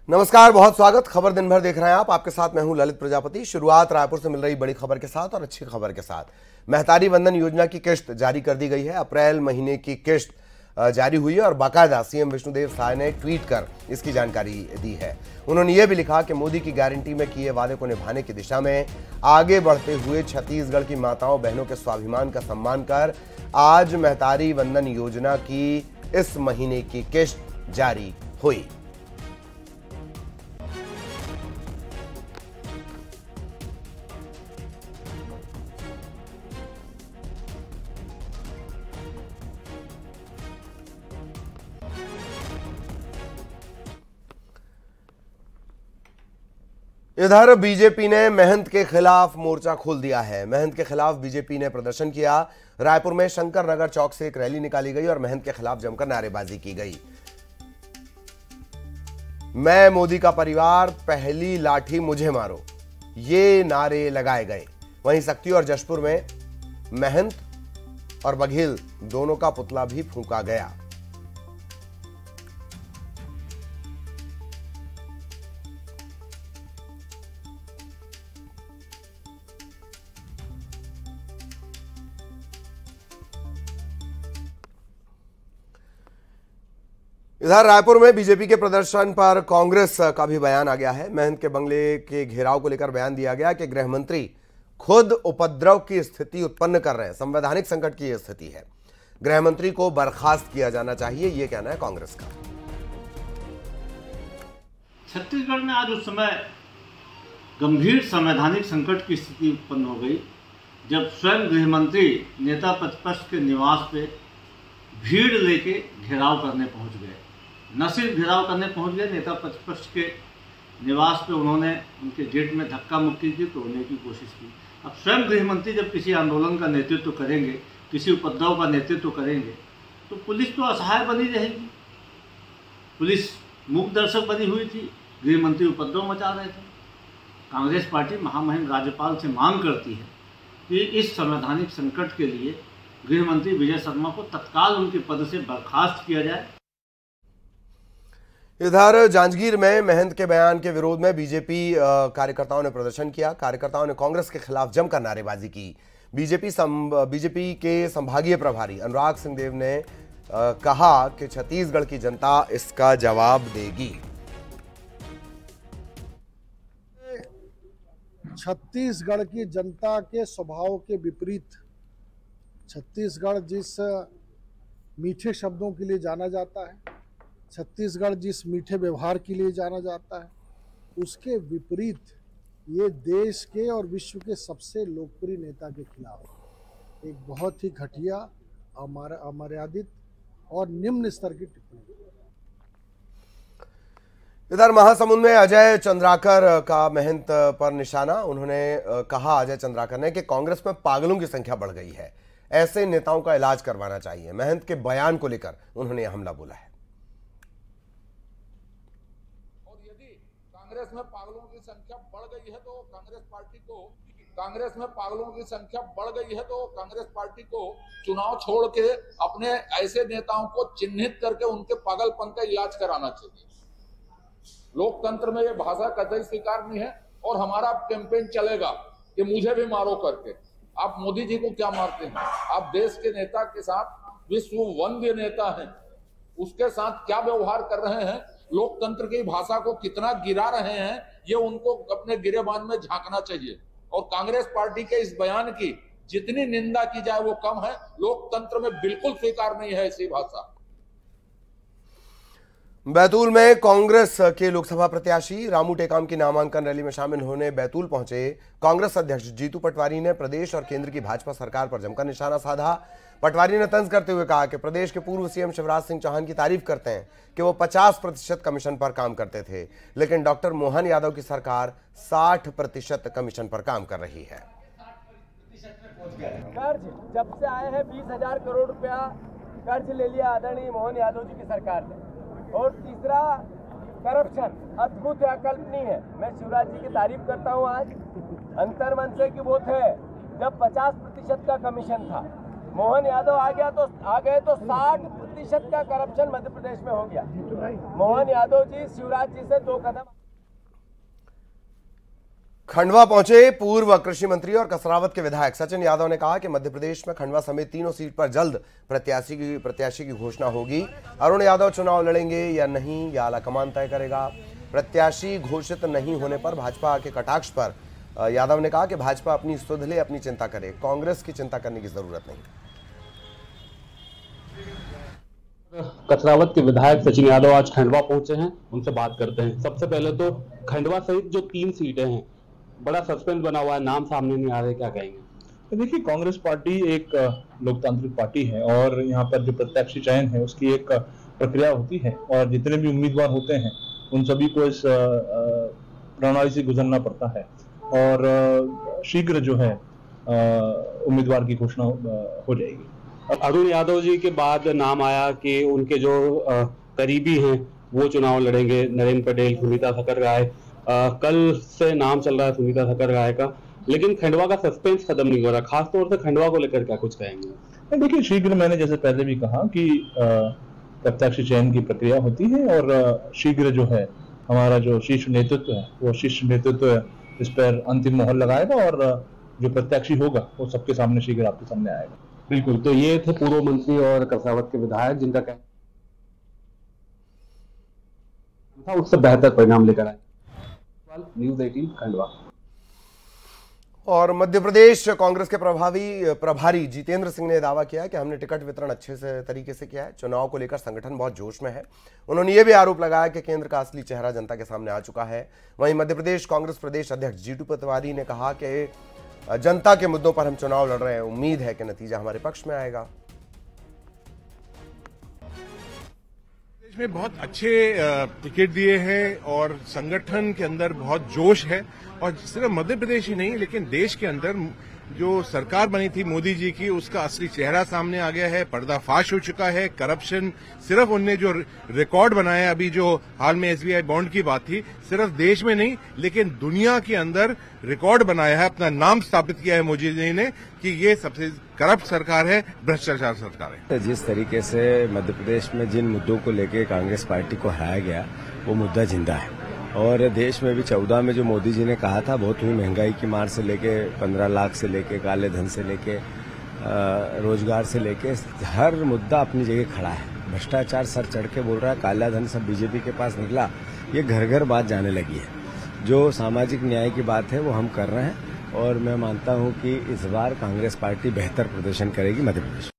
नमस्कार, बहुत स्वागत। खबर दिन भर देख रहे हैं आप। आपके साथ मैं हूं ललित प्रजापति। शुरुआत रायपुर से मिल रही बड़ी खबर के साथ और अच्छी खबर के साथ। महतारी वंदन योजना की किश्त जारी कर दी गई है। अप्रैल महीने की किश्त जारी हुई है और बाकायदा सीएम विष्णुदेव साय ने ट्वीट कर इसकी जानकारी दी है। उन्होंने ये भी लिखा कि मोदी की गारंटी में किए वादे को निभाने की दिशा में आगे बढ़ते हुए छत्तीसगढ़ की माताओं बहनों के स्वाभिमान का सम्मान कर आज महतारी वंदन योजना की इस महीने की किश्त जारी हुई। इधर बीजेपी ने महंत के खिलाफ मोर्चा खोल दिया है। महंत के खिलाफ बीजेपी ने प्रदर्शन किया। रायपुर में शंकर नगर चौक से एक रैली निकाली गई और महंत के खिलाफ जमकर नारेबाजी की गई। मैं मोदी का परिवार, पहली लाठी मुझे मारो, ये नारे लगाए गए। वहीं सक्ती और जशपुर में महंत और बघेल दोनों का पुतला भी फूंका गया। इधर रायपुर में बीजेपी के प्रदर्शन पर कांग्रेस का भी बयान आ गया है। महंत के बंगले के घेराव को लेकर बयान दिया गया कि गृह मंत्री खुद उपद्रव की स्थिति उत्पन्न कर रहे हैं। संवैधानिक संकट की यह स्थिति है, गृह मंत्री को बर्खास्त किया जाना चाहिए, यह कहना है कांग्रेस का। छत्तीसगढ़ में आज उस समय गंभीर संवैधानिक संकट की स्थिति उत्पन्न हो गई जब स्वयं गृह मंत्री नेता प्रतिपक्ष के निवास पे भीड़ लेके घेराव करने पहुंच गए। न सिर्फ घेराव करने पहुंच गए, नेता प्रतिपक्ष के निवास पे उन्होंने उनके गेट में धक्का मुक्की की, तोड़ने की कोशिश की। अब स्वयं गृह मंत्री जब किसी आंदोलन का नेतृत्व करेंगे, किसी उपद्रव का नेतृत्व करेंगे, तो पुलिस तो असहाय बनी रहेगी। पुलिस मूक दर्शक बनी हुई थी, गृह मंत्री उपद्रव मचा रहे थे। कांग्रेस पार्टी महामहिम राज्यपाल से मांग करती है कि इस संवैधानिक संकट के लिए गृह मंत्री विजय शर्मा को तत्काल उनके पद से बर्खास्त किया जाए। इधर जांजगीर में महंत के बयान के विरोध में बीजेपी कार्यकर्ताओं ने प्रदर्शन किया। कार्यकर्ताओं ने कांग्रेस के खिलाफ जमकर नारेबाजी की। बीजेपी के संभागीय प्रभारी अनुराग सिंहदेव ने कहा कि छत्तीसगढ़ की जनता इसका जवाब देगी। छत्तीसगढ़ की जनता के स्वभाव के विपरीत छत्तीसगढ़ जिस मीठे शब्दों के लिए जाना जाता है, छत्तीसगढ़ जिस मीठे व्यवहार के लिए जाना जाता है, उसके विपरीत ये देश के और विश्व के सबसे लोकप्रिय नेता के खिलाफ एक बहुत ही घटिया, अमर्यादित और निम्न स्तर की टिप्पणी। इधर महासमुंद में अजय चंद्राकर का महंत पर निशाना। उन्होंने कहा, अजय चंद्राकर ने, कि कांग्रेस में पागलों की संख्या बढ़ गई है, ऐसे नेताओं का इलाज करवाना चाहिए। महंत के बयान को लेकर उन्होंने यह हमला बोला है। और यदि कांग्रेस में पागलों की संख्या बढ़ गई है तो कांग्रेस पार्टी को चुनाव छोड़ के अपने ऐसे नेताओं को चिन्हित करके उनके पागलपन का इलाज कराना चाहिए। लोकतंत्र में ये भाषा कतई स्वीकार नहीं है और हमारा कैंपेन चलेगा कि मुझे भी मारो करके। आप मोदी जी को क्या मारते हैं? आप देश के नेता के साथ, विश्व वंद्य नेता हैं, उसके साथ क्या व्यवहार कर रहे हैं, लोकतंत्र की भाषा को कितना गिरा रहे हैं, ये उनको अपने गिरेबान में झांकना चाहिए। और कांग्रेस पार्टी के इस बयान की जितनी निंदा की जाए वो कम है। लोकतंत्र में बिल्कुल स्वीकार नहीं है ऐसी भाषा। बैतूल में कांग्रेस के लोकसभा प्रत्याशी रामू टेकाम की नामांकन रैली में शामिल होने बैतूल पहुंचे कांग्रेस अध्यक्ष जीतू पटवारी ने प्रदेश और केंद्र की भाजपा सरकार पर जमकर निशाना साधा। पटवारी ने तंज करते हुए कहा कि प्रदेश के पूर्व सीएम शिवराज सिंह चौहान की तारीफ करते हैं कि वो 50% कमीशन पर काम करते थे, लेकिन डॉक्टर मोहन यादव की सरकार 60% कमीशन पर काम कर रही है। कर्ज जब से आए हैं 20,000 करोड़ रुपया कर्ज ले लिया आदरणीय मोहन यादव जी की सरकार ने। और तीसरा, करप्शन अद्भुत है, अकल्पनीय है। मैं शिवराज जी की तारीफ करता हूं आज अंतर्मन से कि वो थे जब 50% का कमीशन था। मोहन यादव आ गए तो 60 50% का करप्शन मध्य प्रदेश में हो गया। मोहन यादव जी शिवराज जी से 2 कदम। खंडवा पहुंचे पूर्व कृषि मंत्री और कसरावत के विधायक सचिन यादव ने कहा कि मध्य प्रदेश में खंडवा समेत तीनों सीट पर जल्द प्रत्याशी की घोषणा होगी। अरुण यादव चुनाव लड़ेंगे या नहीं, यह आलाकमान तय करेगा। प्रत्याशी घोषित नहीं होने पर भाजपा के कटाक्ष पर यादव ने कहा कि भाजपा अपनी सुध ले, अपनी चिंता करे, कांग्रेस की चिंता करने की जरूरत नहीं। कसरावत के विधायक सचिन यादव आज खंडवा पहुंचे हैं, उनसे बात करते हैं। सबसे पहले तो खंडवा सहित जो 3 सीटें हैं, बड़ा सस्पेंस बना हुआ है, नाम सामने नहीं आ रहे, क्या कहेंगे? देखिए, कांग्रेस पार्टी एक लोकतांत्रिक पार्टी है और यहाँ पर जो प्रत्याशी चयन है उसकी एक प्रक्रिया होती है और जितने भी उम्मीदवार होते हैं उन सभी को इस प्रणाली से गुजरना पड़ता है और शीघ्र जो है उम्मीदवार की घोषणा हो जाएगी। अरुण यादव जी के बाद नाम आया कि उनके जो करीबी हैं वो चुनाव लड़ेंगे, नरेंद्र पटेल, सुनीता सकरराय। कल से नाम चल रहा है सुनीता सकरराय का, लेकिन खंडवा का सस्पेंस खत्म नहीं हो रहा। खासतौर से खंडवा को लेकर क्या कुछ कहेंगे? देखिए, शीघ्र मैंने जैसे पहले भी कहा कि प्रत्याशी चयन की प्रक्रिया होती है और शीघ्र जो है हमारा जो शीर्ष नेतृत्व है वो शीर्ष नेतृत्व इस पर अंतिम मोहर लगाएगा और जो प्रत्याशी होगा वो सबके सामने शीघ्र आपके सामने आएगा। बिल्कुल। तो ये थे पूर्व मंत्री और कसरावत के विधायक जिनका कहना था उससे बेहतर परिणाम लेकर आए। न्यूज़ 18 खंडवा। और मध्य प्रदेश कांग्रेस के प्रभारी जितेंद्र सिंह ने दावा किया कि हमने टिकट वितरण अच्छे से तरीके से किया है, चुनाव को लेकर संगठन बहुत जोश में है। उन्होंने ये भी आरोप लगाया कि केंद्र का असली चेहरा जनता के सामने आ चुका है। वहीं मध्य प्रदेश कांग्रेस प्रदेश अध्यक्ष जीतू पटवारी ने कहा कि जनता के मुद्दों पर हम चुनाव लड़ रहे हैं, उम्मीद है कि नतीजा हमारे पक्ष में आएगा। देश में बहुत अच्छे टिकट दिए हैं और संगठन के अंदर बहुत जोश है और सिर्फ मध्य प्रदेश ही नहीं लेकिन देश के अंदर जो सरकार बनी थी मोदी जी की उसका असली चेहरा सामने आ गया है। पर्दाफाश हो चुका है। करप्शन सिर्फ उनने जो रिकॉर्ड बनाया, अभी जो हाल में एसबीआई बॉन्ड की बात थी, सिर्फ देश में नहीं लेकिन दुनिया के अंदर रिकॉर्ड बनाया है, अपना नाम स्थापित किया है मोदी जी ने कि ये सबसे करप्ट सरकार है, भ्रष्टाचार सरकार है। जिस तरीके से मध्य प्रदेश में जिन मुद्दों को लेकर कांग्रेस पार्टी को हराया गया वो मुद्दा जिंदा है और देश में भी 14 में जो मोदी जी ने कहा था बहुत ही महंगाई की मार से लेके 15 लाख से लेके काले धन से लेके रोजगार से लेके हर मुद्दा अपनी जगह खड़ा है। भ्रष्टाचार सर चढ़ के बोल रहा है, काला धन सब बीजेपी के पास निकला, ये घर घर बात जाने लगी है। जो सामाजिक न्याय की बात है वो हम कर रहे हैं और मैं मानता हूं कि इस बार कांग्रेस पार्टी बेहतर प्रदर्शन करेगी मध्य प्रदेश।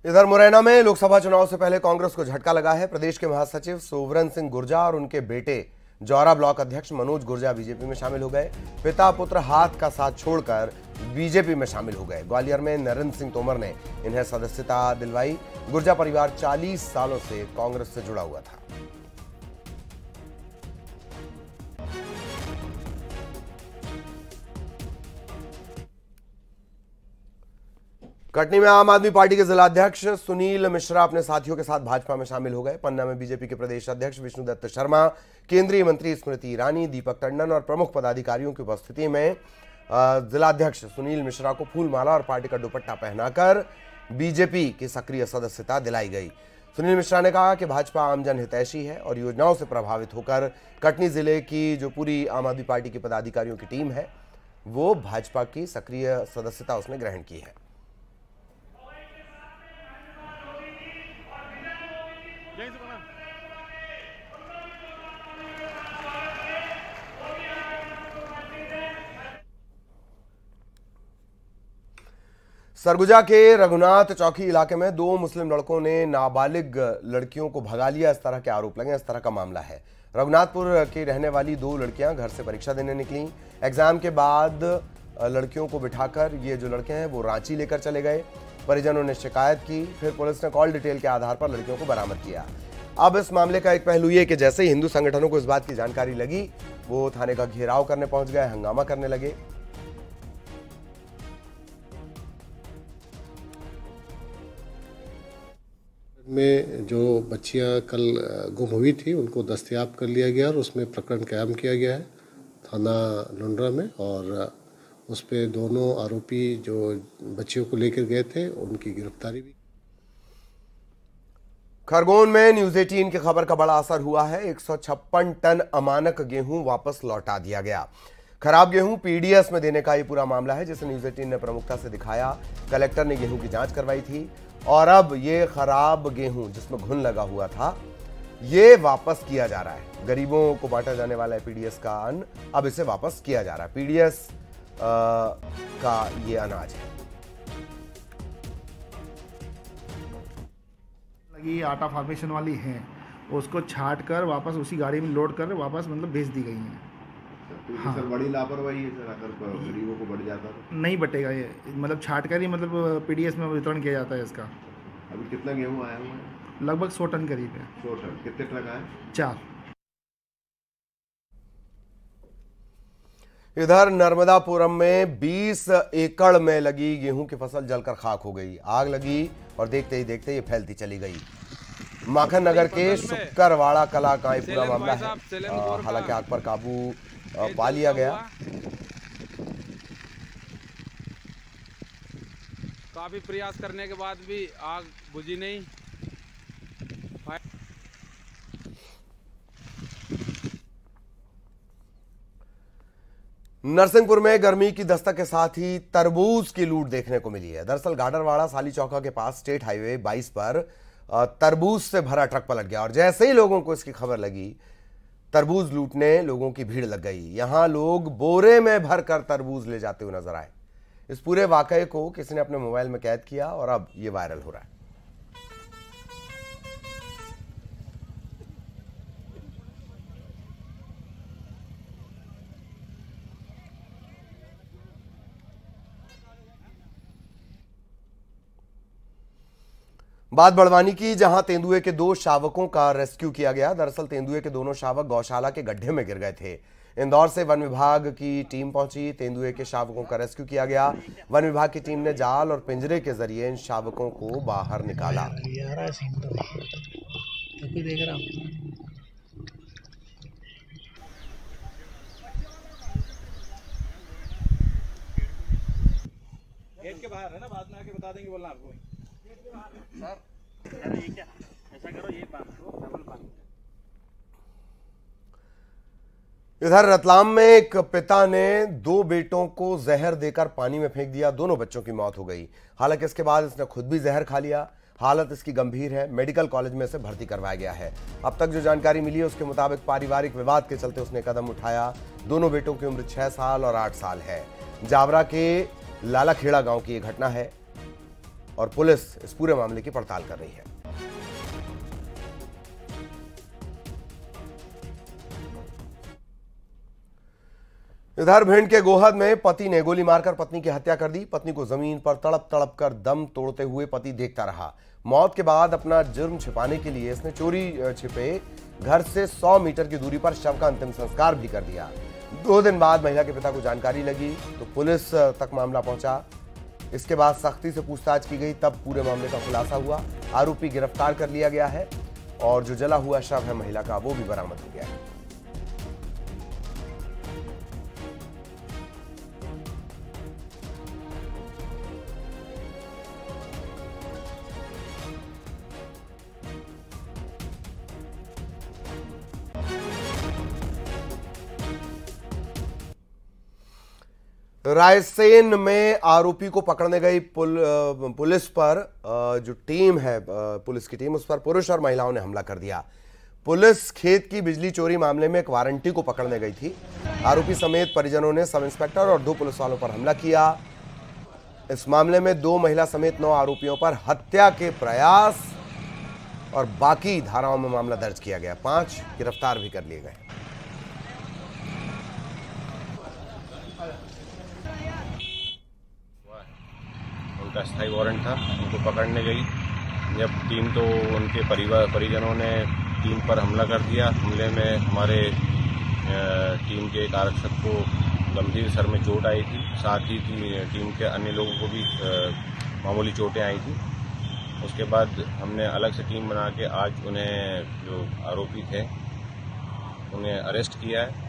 इधर मुरैना में लोकसभा चुनाव से पहले कांग्रेस को झटका लगा है। प्रदेश के महासचिव सोवरन सिंह गुर्जा और उनके बेटे जौरा ब्लॉक अध्यक्ष मनोज गुर्जा बीजेपी में शामिल हो गए। पिता पुत्र हाथ का साथ छोड़कर बीजेपी में शामिल हो गए। ग्वालियर में नरेंद्र सिंह तोमर ने इन्हें सदस्यता दिलवाई। गुर्जा परिवार 40 सालों से कांग्रेस से जुड़ा हुआ था। कटनी में आम आदमी पार्टी के जिलाध्यक्ष सुनील मिश्रा अपने साथियों के साथ भाजपा में शामिल हो गए। पन्ना में बीजेपी के प्रदेश अध्यक्ष विष्णुदत्त शर्मा, केंद्रीय मंत्री स्मृति ईरानी, दीपक टंडन और प्रमुख पदाधिकारियों की उपस्थिति में जिलाध्यक्ष सुनील मिश्रा को फूलमाला और पार्टी का दुपट्टा पहनाकर बीजेपी की सक्रिय सदस्यता दिलाई गई। सुनील मिश्रा ने कहा कि भाजपा आमजन हितैषी है और योजनाओं से प्रभावित होकर कटनी जिले की जो पूरी आम आदमी पार्टी की पदाधिकारियों की टीम है वो भाजपा की सक्रिय सदस्यता उसने ग्रहण की है। सरगुजा के रघुनाथ चौकी इलाके में 2 मुस्लिम लड़कों ने नाबालिग लड़कियों को भगा लिया, इस तरह के आरोप लगे। इस तरह का मामला है। रघुनाथपुर की रहने वाली 2 लड़कियां घर से परीक्षा देने निकली। एग्जाम के बाद लड़कियों को बिठाकर ये जो लड़के हैं वो रांची लेकर चले गए। परिजनों ने शिकायत की, फिर पुलिस ने कॉल डिटेल के आधार पर लड़कियों को बरामद किया। अब इस मामले का एक पहलू ये कि जैसे ही हिंदू संगठनों को इस बात की जानकारी लगी वो थाने का घेराव करने पहुंच गए, हंगामा करने लगे। में जो बच्चियां कल गुम हुई थी उनको दस्तयाब कर लिया गया और उसमें प्रकरण कायम किया गया है थाना लुंड्रा में और उस पे दोनों आरोपी जो बच्चियों को लेकर गए थे उनकी गिरफ्तारी भी। खरगोन में न्यूज 18 की खबर का बड़ा असर हुआ है। 156 टन अमानक गेहूं वापस लौटा दिया गया। खराब गेहूं पीडीएस में देने का ये पूरा मामला है, जिसे न्यूज 18 ने प्रमुखता से दिखाया। कलेक्टर ने गेहूं की जांच करवाई थी और अब ये खराब गेहूं जिसमें घुन लगा हुआ था, ये वापस किया जा रहा है। गरीबों को बांटा जाने वाला है पीडीएस का अन्न, अब इसे वापस किया जा रहा है। पीडीएस का ये अनाज है। लगी आटा फॉर्मेशन वाली हैं, उसको छाट कर वापस उसी गाड़ी में लोड कर वापस मतलब भेज दी गई हैं। तो हाँ। सर बड़ी लापरवाही है सर, अगर गरीबों को बढ़ जाता तो नहीं बटेगा ये, मतलब छाट कर ही मतलब पीडीएस में वितरण किया जाता है इसका। अभी कितना गेहूं आया हुआ है? लगभग 100 टन करीब है। 100 टन। कितने ट्रक आए? 4। इधर नर्मदापुरम में 20 एकड़ में लगी गेहूं की फसल जलकर खाक हो गई। आग लगी और देखते ही देखते ये फैलती चली गई। माखन नगर के शुक्करवाड़ा कला का ये पूरा मामला है। हालांकि आग पर काबू पा लिया गया। काफी प्रयास करने के बाद भी आग बुझी नहीं। नरसिंहपुर में गर्मी की दस्तक के साथ ही तरबूज की लूट देखने को मिली है। दरअसल गाडरवाड़ा साली चौका के पास स्टेट हाईवे 22 पर तरबूज से भरा ट्रक पलट गया और जैसे ही लोगों को इसकी खबर लगी, तरबूज लूटने लोगों की भीड़ लग गई। यहां लोग बोरे में भरकर तरबूज ले जाते हुए नजर आए। इस पूरे वाकये को किसी ने अपने मोबाइल में कैद किया और अब यह वायरल हो रहा है। बात बड़वानी की, जहां तेंदुए के 2 शावकों का रेस्क्यू किया गया। दरअसल तेंदुए के दोनों शावक गौशाला के गड्ढे में गिर गए थे। इंदौर से वन विभाग की टीम पहुंची। तेंदुए के शावकों का रेस्क्यू किया गया। वन विभाग की टीम ने जाल और पिंजरे के जरिए इन शावकों को बाहर निकाला। गेट के बाहर है ना, बाद में आके बता देंगे, बोलना आपको। सर ये क्या, ऐसा करो, ये बांध दो, डबल बांध। इधर रतलाम में एक पिता ने 2 बेटों को जहर देकर पानी में फेंक दिया। दोनों बच्चों की मौत हो गई। हालांकि इसके बाद इसने खुद भी जहर खा लिया। हालत इसकी गंभीर है। मेडिकल कॉलेज में इसे भर्ती करवाया गया है। अब तक जो जानकारी मिली है उसके मुताबिक पारिवारिक विवाद के चलते उसने कदम उठाया। दोनों बेटों की उम्र 6 साल और 8 साल है। जावरा के लालाखेड़ा गांव की यह घटना है और पुलिस इस पूरे मामले की पड़ताल कर रही है। इधर भिंड के गोहद में पति ने गोली मारकर पत्नी की हत्या कर दी। पत्नी को जमीन पर तड़प तड़प कर दम तोड़ते हुए पति देखता रहा। मौत के बाद अपना जुर्म छिपाने के लिए इसने चोरी छिपे घर से 100 मीटर की दूरी पर शव का अंतिम संस्कार भी कर दिया। 2 दिन बाद महिला के पिता को जानकारी लगी तो पुलिस तक मामला पहुंचा। इसके बाद सख्ती से पूछताछ की गई, तब पूरे मामले का खुलासा हुआ। आरोपी गिरफ्तार कर लिया गया है और जो जला हुआ शव है महिला का, वो भी बरामद हो गया है। रायसेन में आरोपी को पकड़ने गई पुलिस पर जो टीम है, पुलिस की टीम, उस पर पुरुष और महिलाओं ने हमला कर दिया। पुलिस खेत की बिजली चोरी मामले में एक वारंटी को पकड़ने गई थी। आरोपी समेत परिजनों ने सब इंस्पेक्टर और 2 पुलिस वालों पर हमला किया। इस मामले में 2 महिला समेत 9 आरोपियों पर हत्या के प्रयास और बाकी धाराओं में मामला दर्ज किया गया। 5 गिरफ्तार भी कर लिए गए। उनका स्थायी वारंट था, उनको पकड़ने गई जब टीम, तो उनके परिजनों ने टीम पर हमला कर दिया। हमले में हमारे टीम के एक आरक्षक को गंभीर सर में चोट आई थी। साथ ही टीम के अन्य लोगों को भी मामूली चोटें आई थी। उसके बाद हमने अलग से टीम बना के आज उन्हें, जो आरोपी थे, उन्हें अरेस्ट किया है।